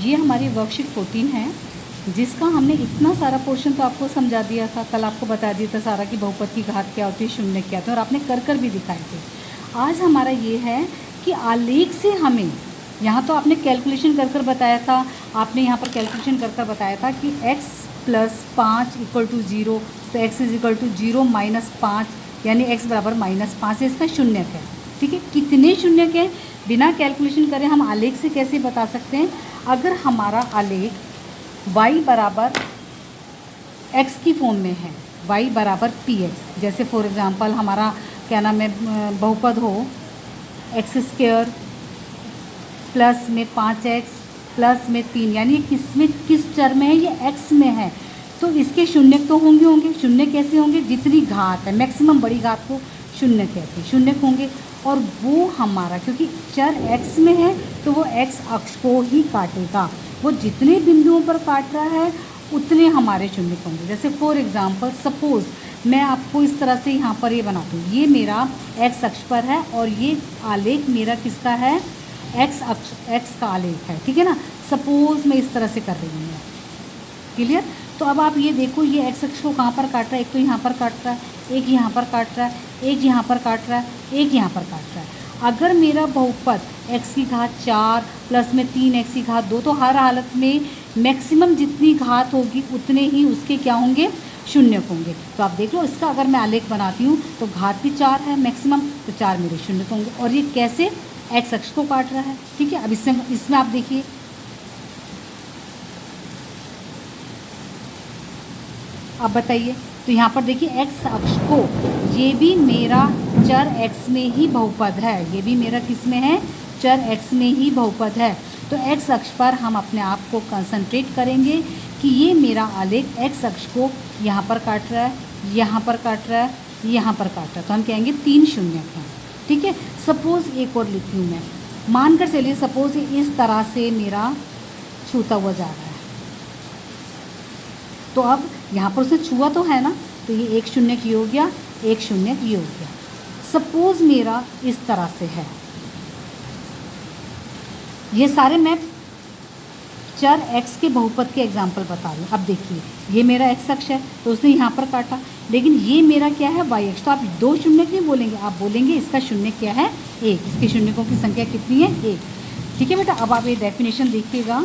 ये हमारी वर्कशीट 14 है, जिसका हमने इतना सारा पोर्शन तो आपको समझा दिया था, कल आपको बता दिया था सारा कि बहुपद की घात क्या होती है, शून्य क्या होता है, और आपने कर भी दिखाए थे। आज हमारा ये है कि आलेख से हमें, यहाँ तो आपने कैलकुलेशन कर बताया था, आपने यहाँ पर कैलकुलेशन कर बताया था कि x + 5 = 0, तो x = 0 - 5 यानी x बराबर -5 है, इसका शून्यक है। ठीक है, कितने शून्यक हैं बिना कैलकुलेशन करे हम आलेख से कैसे बता सकते हैं? अगर हमारा आलेख y बराबर x की फॉर्म में है, y बराबर px, जैसे फॉर एग्ज़ाम्पल हमारा क्या नाम है, बहुपद हो x² प्लस में 5x प्लस में 3, यानी किस चर में है, ये x में है, तो इसके शून्यक तो होंगे। शून्य कैसे होंगे? जितनी घात है, मैक्सिमम बड़ी घात को शून्य कहते हैं, शून्यक होंगे। और वो हमारा क्योंकि चर x में है तो वो x अक्ष को ही काटेगा, वो जितने बिंदुओं पर काट रहा है उतने हमारे शून्यक होंगे। जैसे फॉर एग्ज़ाम्पल सपोज़ मैं आपको इस तरह से यहाँ पर ये बनाती हूँ, ये मेरा x अक्ष पर है और ये आलेख मेरा किसका है? x अक्ष, x का आलेख है। ठीक है ना, सपोज़ मैं इस तरह से कर रही हूँ, क्लियर? तो अब आप ये देखो, ये x अक्ष को कहाँ पर काट रहा है? एक तो यहाँ पर काट रहा है, एक यहाँ पर काट रहा है, एक यहाँ पर काट रहा है, एक यहाँ पर काट रहा है। अगर मेरा बहुपद x की घात 4 प्लस में 3x की घात 2, तो हर हालत में मैक्सिमम जितनी घात होगी उतने ही उसके क्या होंगे? शून्यक होंगे। तो आप देख लो, इसका अगर मैं आलेख बनाती हूँ तो घात भी 4 है मैक्सिमम, तो 4 मेरे शून्यक होंगे। और ये कैसे? x अक्ष को काट रहा है। ठीक है, अब इसमें आप देखिए, अब बताइए, तो यहाँ पर देखिए x अक्ष को, ये भी मेरा चर x में ही बहुपद है, ये भी मेरा किस में है? चर x में ही बहुपद है। तो x अक्ष पर हम अपने आप को कंसंट्रेट करेंगे कि ये मेरा आलेख x अक्ष को यहाँ पर काट रहा है, यहाँ पर काट रहा है, यहाँ पर काट रहा है, तो हम कहेंगे 3 शून्यक हैं। ठीक है, सपोज़ एक और लिखी हूँ मैं, मानकर चलिए सपोज़ इस तरह से मेरा छूता हुआ जा रहा है, तो अब यहाँ पर उसे छुआ तो है ना, तो ये एक शून्यक ये हो गया, एक शून्यक ये हो गया। सपोज़ मेरा इस तरह से है, ये सारे मैं चर x के बहुपद के एग्जाम्पल बता रही हूँ। अब देखिए, ये मेरा x अक्ष है तो उसने यहाँ पर काटा, लेकिन ये मेरा क्या है? y अक्ष। तो आप 2 शून्यक नहीं बोलेंगे, आप बोलेंगे इसका शून्यक क्या है? 1। इसके शून्यकों की संख्या कितनी है? 1। ठीक है बेटा, अब आप ये डेफिनेशन देखिएगा,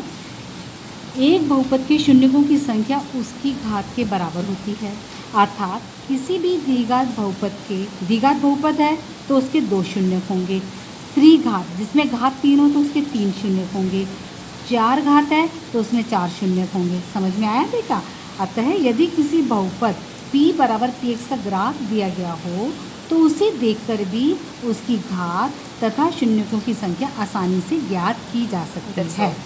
एक बहुपद के शून्यकों की संख्या उसकी घात के बराबर होती है, अर्थात किसी भी द्विघात बहुपद है तो उसके 2 शून्यक होंगे। त्रिघात, जिसमें घात 3 हो तो उसके 3 शून्यक होंगे। 4 घात है तो उसमें 4 शून्यक होंगे। समझ में आया बेटा? अतः यदि किसी बहुपद p बराबर px का ग्राफ दिया गया हो तो उसे देखकर भी उसकी घात तथा शून्यकों की संख्या आसानी से ज्ञात की जा सकती है।